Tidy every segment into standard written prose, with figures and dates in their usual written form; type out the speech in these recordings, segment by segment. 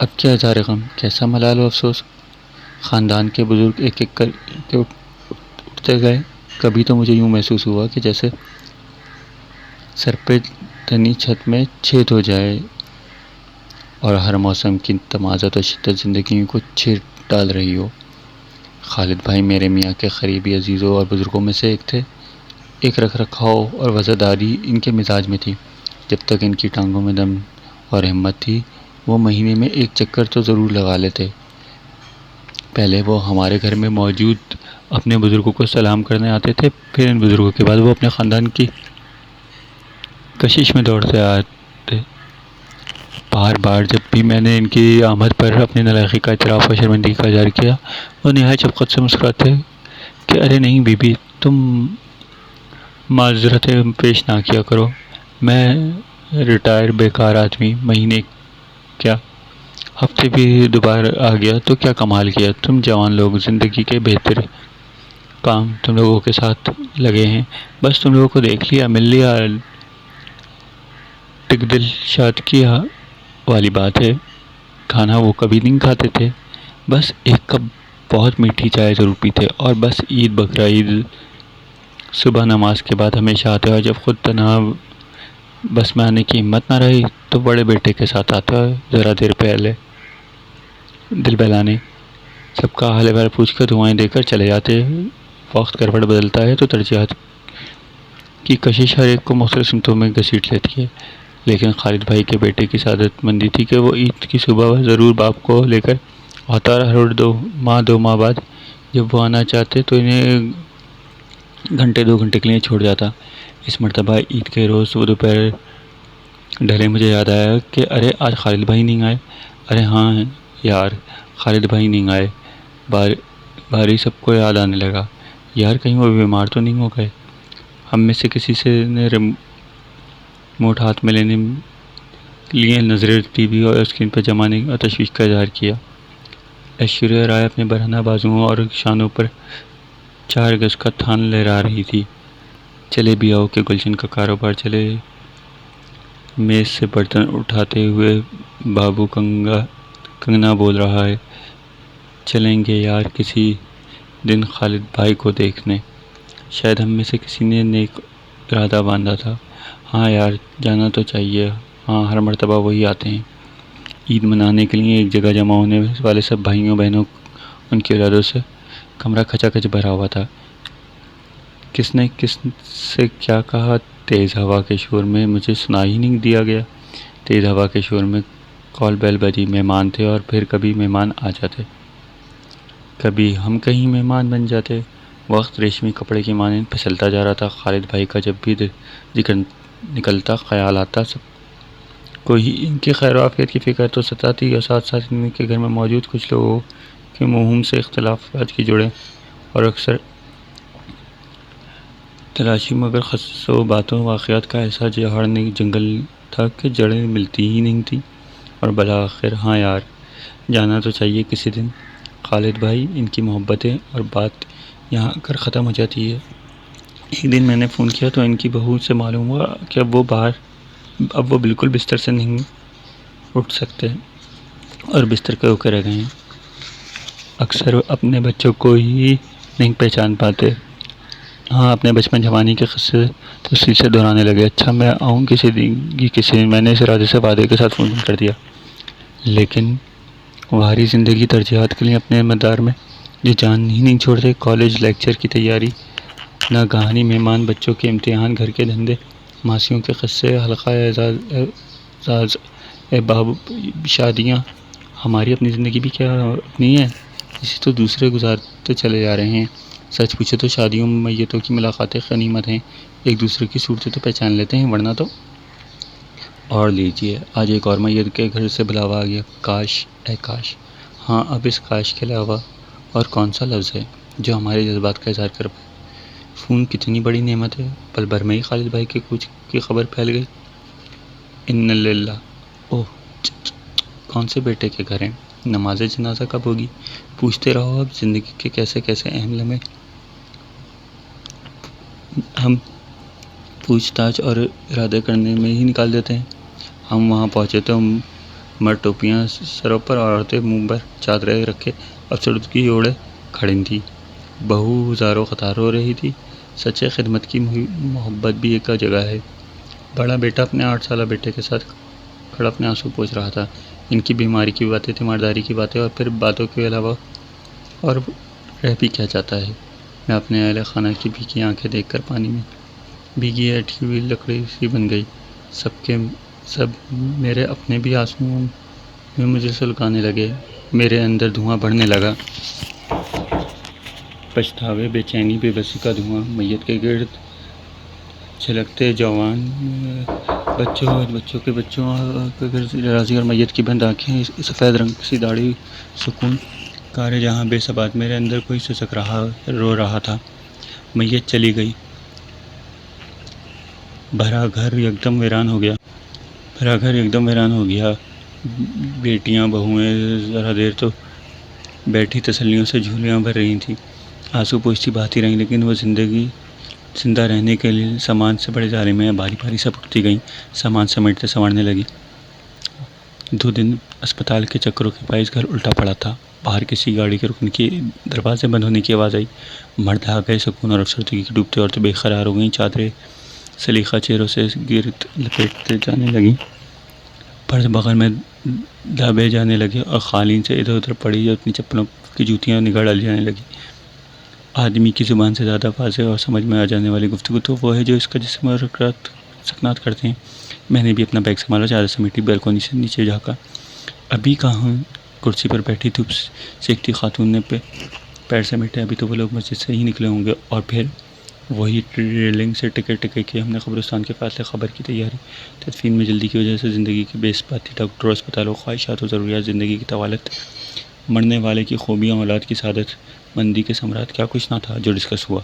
اب کیا اظہار غم، کیسا ملال و افسوس، خاندان کے بزرگ ایک ایک کر کے اٹھتے گئے۔ کبھی تو مجھے یوں محسوس ہوا کہ جیسے سر پہ تنی چھت میں چھید ہو جائے اور ہر موسم کی تمازت و شدت زندگی کو چیر ڈال رہی ہو۔ خالد بھائی میرے میاں کے قریبی عزیزوں اور بزرگوں میں سے ایک تھے۔ ایک رکھ رکھاؤ اور وفاداری ان کے مزاج میں تھی۔ جب تک ان کی ٹانگوں میں دم اور ہمت تھی، وہ مہینے میں ایک چکر تو ضرور لگا لیتے۔ پہلے وہ ہمارے گھر میں موجود اپنے بزرگوں کو سلام کرنے آتے تھے، پھر ان بزرگوں کے بعد وہ اپنے خاندان کی کشش میں دوڑتے آتے۔ بار بار جب بھی میں نے ان کی آمد پر اپنی نالاحقی کا اعتراف اور شرمندگی کا اظہار کیا، وہ نہایت شفقت سے مسکراتے کہ ارے نہیں بی بی، تم معذرتیں پیش نہ کیا کرو، میں ریٹائر بیکار آدمی، مہینے کیا ہفتے بھی دوبارہ آ گیا تو کیا کمال کیا، تم جوان لوگ زندگی کے بہتر کام تم لوگوں کے ساتھ لگے ہیں، بس تم لوگوں کو دیکھ لیا، مل لیا، ٹک دل شادکی والی بات ہے۔ کھانا وہ کبھی نہیں کھاتے تھے، بس ایک کپ بہت میٹھی چائے ضرور پیتے، اور بس عید بقرعید صبح نماز کے بعد ہمیشہ آتے، اور جب خود تنہا بس میں آنے کی ہمت نہ رہی تو بڑے بیٹے کے ساتھ آتا ذرا دیر پہلے دل بہلانے، سب کا حال احوال پوچھ کر دعائیں دے کر چلے جاتے۔ وقت کروٹ بدلتا ہے تو ترجیحات کی کشش ہر ایک کو مختلف سمتوں میں گھسیٹ لیتی ہے، لیکن خالد بھائی کے بیٹے کی سعادت مندی تھی کہ وہ عید کی صبح ضرور باپ کو لے کر آتا، اور ہر دو ماہ بعد جب وہ آنا چاہتے تو انہیں گھنٹے 2 گھنٹے کے لیے چھوڑ جاتا۔ اس مرتبہ عید کے روز وہ دوپہر ڈھلے مجھے یاد آیا کہ ارے آج خالد بھائی نہیں آئے، ارے ہاں یار خالد بھائی نہیں آئے، باری سب کو یاد آنے لگا، یار کہیں وہ بیمار تو نہیں ہو گئے۔ ہم میں سے کسی سے نے ریموٹ ہاتھ میں لینے لیے نظریں ٹی وی اور اسکرین پر جمانے اور تشویش کا اظہار کیا۔ ایشوریہ رائے اپنے برہنہ بازوؤں اور شانوں پر 4 گز کا تھان لہرا رہی تھی۔ چلے بھی آؤ کہ گلشن کا کاروبار چلے، میز سے برتن اٹھاتے ہوئے بابو کنگنا بول رہا ہے، چلیں گے یار کسی دن خالد بھائی کو دیکھنے، شاید ہم میں سے کسی نے نیک ارادہ باندھا تھا۔ ہاں یار جانا تو چاہیے، ہاں ہر مرتبہ وہی آتے ہیں۔ عید منانے کے لیے ایک جگہ جمع ہونے والے سب بھائیوں بہنوں ان کی اولادوں سے کمرہ کھچا کھچ بھرا ہوا تھا۔ کس نے کس سے کیا کہا تیز ہوا کے شور میں مجھے سنا ہی نہیں دیا گیا۔ تیز ہوا کے شور میں کال بیل بجی، مہمان تھے اور پھر کبھی مہمان آ جاتے، کبھی ہم کہیں مہمان بن جاتے۔ وقت ریشمی کپڑے کی مانند پھسلتا جا رہا تھا۔ خالد بھائی کا جب بھی ذکر نکلتا خیال آتا سب کو ہی ان کی خیر و عافیت کی فکر تو ستاتی، اور ساتھ ساتھ ان کے گھر میں موجود کچھ لوگوں کے مفہوم سے اختلافات کی جڑیں اور اکثر تلاشی، مگر خصوص باتوں واقعات کا ایسا جہاڑ جنگل تھا کہ جڑیں ملتی ہی نہیں تھیں۔ اور بالآخر ہاں یار جانا تو چاہیے کسی دن خالد بھائی، ان کی محبتیں اور بات یہاں آ کر ختم ہو جاتی ہے۔ ایک دن میں نے فون کیا تو ان کی بہو سے معلوم ہوا کہ اب وہ بالکل بستر سے نہیں اٹھ سکتے اور بستر کے اوپر رہ گئے ہیں، اکثر اپنے بچوں کو ہی نہیں پہچان پاتے۔ ہاں اپنے بچپن جوانی کے قصے تفصیل سے دہرانے لگے۔ اچھا میں آؤں کسی دن، میں نے اس ارادے سے وعدے کے ساتھ فون کر دیا، لیکن باہری زندگی ترجیحات کے لیے اپنے مدار میں جو جان ہی نہیں چھوڑتے۔ کالج لیکچر کی تیاری، ناگہانی مہمان، بچوں کے امتحان، گھر کے دھندے، ماسیوں کے قصے، حلقہ اعزاز احباب، شادیاں، ہماری اپنی زندگی بھی کیا اپنی ہے، اسی تو دوسرے گزارتے چلے جا رہے ہیں۔ سچ پوچھے تو شادیوں میں میتوں کی ملاقاتیں غنیمت ہیں، ایک دوسرے کی صورتیں تو پہچان لیتے ہیں، ورنہ تو۔ اور لیجیے آج ایک اور میت کے گھر سے بلاوا آ گیا۔ کاش اے کاش، ہاں اب اس کاش کے علاوہ اور کون سا لفظ ہے جو ہمارے جذبات کا اظہار کر پائے۔ فون کتنی بڑی نعمت ہے، پل بھر میں ہی خالد بھائی کے کوچ کی خبر پھیل گئی۔ ان للہ، اوہ کون سے بیٹے کے گھر ہیں، نماز جنازہ کب ہوگی، پوچھتے رہو۔ اب زندگی کے کیسے کیسے اہم لمحے ہم پوچھ تاچھ اور ارادے کرنے میں ہی نکال دیتے ہیں۔ ہم وہاں پہنچے تو مرد ٹوپیاں سروں پر اور عورتیں منہ پر چادریں رکھے افسردگی کی اوڑھے کھڑی تھیں۔ بہو زاروں قطار ہو رہی تھی۔ سچے خدمت کی محبت بھی ایک جگہ ہے۔ بڑا بیٹا اپنے 8 سالہ بیٹے کے ساتھ کھڑا اپنے آنسو پوچھ رہا تھا۔ ان کی بیماری کی باتیں، تیمارداری کی باتیں اور پھر باتوں کے علاوہ اور رہ بھی کیا جاتا ہے۔ میں اپنے اہل خانہ کی بھیگی آنکھیں دیکھ کر پانی میں بھیگی اٹھی ہوئی لکڑی سی بن گئی۔ سب کے سب میرے اپنے بھی آنسوؤں میں مجھے سلگانے لگے۔ میرے اندر دھواں بڑھنے لگا۔ پچھتاوے، بے چینی، بے بسی کا دھواں۔ میت کے گرد چھلکتے جوان بچوں کے گرد راضی اور میت کی بند آنکھیں، سفید رنگ سی داڑھی، سکون کار جہاں بے ثبات۔ میرے اندر کوئی سسک رو رہا تھا۔ میت چلی گئی۔ بھرا گھر یکدم ویران ہو گیا۔ بیٹیاں، بہوئیں ذرا دیر تو بیٹھی تسلیوں سے جھولیاں بھر رہی تھیں۔ آنسو پوچھتی بہتی رہیں، لیکن وہ زندہ رہنے کے لیے سامان سے بڑے ظالم ہیں۔ بھاری بھاری سب اٹھتی گئیں، سامان سمیٹتے سنوارنے لگیں۔ 2 دن اسپتال کے چکروں کے باعث گھر الٹا پڑا تھا۔ باہر کسی گاڑی کے رکنے کی، دروازے بند ہونے کی آواز آئی۔ مرد آ گئے۔ سکون اور افسردگی کی ڈوبتی عورتیں بے قرار ہو گئیں۔ چادریں سلیقہ چہروں سے گرد لپیٹتے جانے لگیں۔ فرش بغل میں دابے جانے لگے اور قالین سے ادھر ادھر پڑی اپنی چپلوں کی جوتیاں نگاہ ڈالی جانے لگیں۔ آدمی کی زبان سے زیادہ واضح اور سمجھ میں آ جانے والی گفتگو تو وہ ہے جو اس کا جسم اور رکرات سکنات کرتے ہیں۔ میں نے بھی اپنا بیگ سنبھالا، چادر سمیٹی، بیلکونی سے نیچے جھانکا۔ ابھی کہاں؟ کرسی پر بیٹھی دھوپ سیکتی خاتون نے پیر سمیٹے۔ ابھی تو وہ لوگ مسجد سے ہی نکلے ہوں گے۔ اور پھر وہی ریلنگ سے ٹکے کہ ہم نے قبرستان کے فاصلے خبر کی تیاری۔ تدفین میں جلدی کی وجہ سے زندگی کی بے ثباتی، ڈاکٹروں، اسپتالوں، خواہشات و ضروریات، زندگی کی طوالت، مرنے والے کی خوبیاں، اولاد کی سعادت مندی کے ثمرات، کیا کچھ نہ تھا جو ڈسکس ہوا۔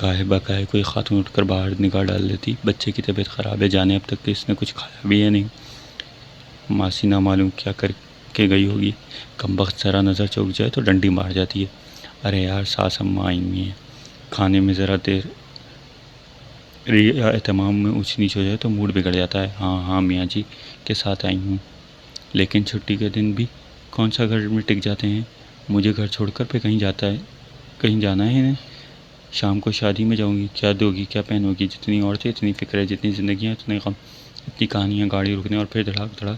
گاہے بگاہے کوئی خاتون اٹھ کر باہر نگاہ ڈال لیتی۔ بچے کی طبیعت خراب ہے، جانے اب تک کہ اس نے کچھ کھایا بھی ہے نہیں۔ ماسی نہ معلوم کیا کر کے گئی ہوگی۔ کمبخت ذرا نظر چوک جائے تو ڈنڈی مار جاتی ہے۔ ارے یار، ساس اماں آئی ہوئی ہیں، کھانے میں ذرا دیر یا اہتمام میں اونچ نیچ ہو جائے تو موڈ بگڑ جاتا ہے۔ ہاں میاں جی کے ساتھ آئی ہوں، لیکن چھٹی کے دن بھی کون سا گھر میں ٹک جاتے ہیں۔ مجھے گھر چھوڑ کر پہ کہیں جانا ہے انہیں۔ شام کو شادی میں جاؤں گی، کیا دو گی، کیا پہنو گی؟ جتنی عورتیں اتنی فکر ہے، جتنی زندگیاں اتنے غم، اتنی کہانیاں، گاڑی رکنے اور پھر دھڑاک دھڑاک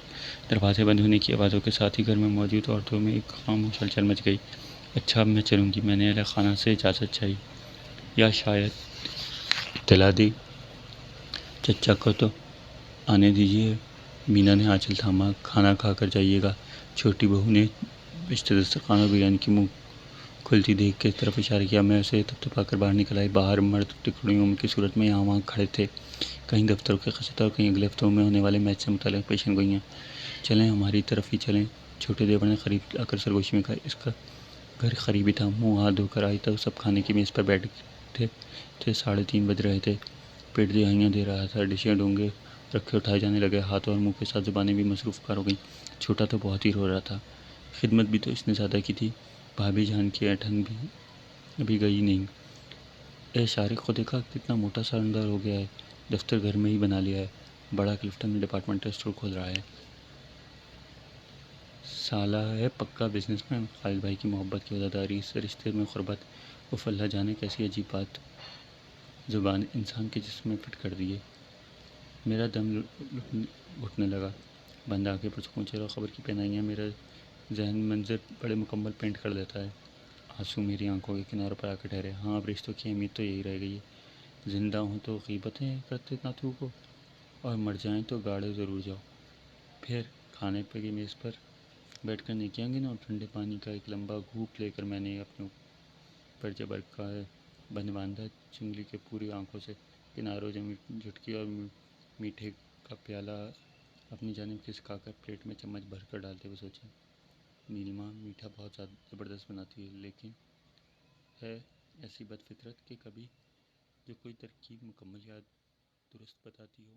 دروازے بند ہونے کی آوازوں کے ساتھ ہی گھر میں موجود عورتوں میں ایک خاموش ہلچل مچ گئی۔ اچھا اب میں چلوں گی، میں نے اہل خانہ سے اجازت چاہی، یا شاید اطلاع دی۔ چچا کو تو آنے دیجیے۔ مینا نے آنچل تھاما۔ کھانا کھا کر جائیے گا۔ چھوٹی بہو نے بشتے دسترخوان اور بریانی کی منہ کھلتی دیکھ کے طرف اشارہ کیا۔ میں اسے تھپتھپا کر باہر نکل آئی۔ باہر مرد ٹکڑیوں کی صورت میں یہاں وہاں کھڑے تھے، کہیں دفتروں کے خطوط اور کہیں اگلے ہفتوں میں ہونے والے میچ سے متعلق پیشن گوئیاں۔ چلیں، ہماری طرف ہی چلیں، چھوٹے دیور نے قریب آ کر سرگوشی میں کہا۔ اس کا گھر قریب ہی تھا۔ منہ ہاتھ دھو کر آئی تو سب کھانے کی میز پر بیٹھے تھے۔ 3:30 بج رہے تھے۔ پیٹ دہائیاں دے رہا تھا۔ ڈشیں ڈونگے رکھے اٹھائے جانے لگے۔ ہاتھ اور منہ کے ساتھ زبانیں بھی مصروف کار ہو گئیں۔ چھوٹا تو بہت ہی رو رہا تھا۔ خدمت بھی تو اس نے زیادہ کی تھی۔ بھابھی جان کی ایٹھن بھی ابھی گئی نہیں۔ اے شارق، کو دیکھا کتنا موٹا سرندر ہو گیا ہے۔ دفتر گھر میں ہی بنا لیا ہے۔ بڑا کلفٹن میں ڈپارٹمنٹل اسٹور کھول رہا ہے۔ سالہ ہے پکا بزنس مین۔ خالد بھائی کی محبت کی وفاداری، اس رشتے میں قربت، اف اللہ جانے کیسی عجیب بات زبان انسان کے جسم میں فٹ کر دیے۔ میرا دم گھٹنے لگا۔ بند آنکھیں، پرسکون چہرہ، خبر کی پہنائیاں، میرا ذہن منظر بڑے مکمل پینٹ کر دیتا ہے۔ آنسو میری آنکھوں کے کناروں پر آ کے ٹھہرے۔ ہاں، اب رشتوں کی اہمیت تو یہی رہ گئی ہے۔ زندہ ہوں تو غیبتیں کرتے ناتھو کو، اور مر جائیں تو گاڑے ضرور جاؤ۔ پھر کھانے پہ کی میز پر بیٹھ کر نیکیاں گنو۔ ٹھنڈے پانی کا ایک لمبا گھونٹ لے کر میں نے اپنے پر جبر کا بند باندھا۔ چنگلی کے پوری آنکھوں سے کناروں سے جھٹکی اور میٹھے کا پیالہ اپنی جانب کھسکا کر پلیٹ میں چمچ بھر کر ڈالتے ہوئے سوچا، نیلما میٹھا بہت زبردست بناتی ہے، لیکن ہے ایسی بد فطرت کہ کبھی جو کوئی ترکیب مکمل یا درست بتاتی ہو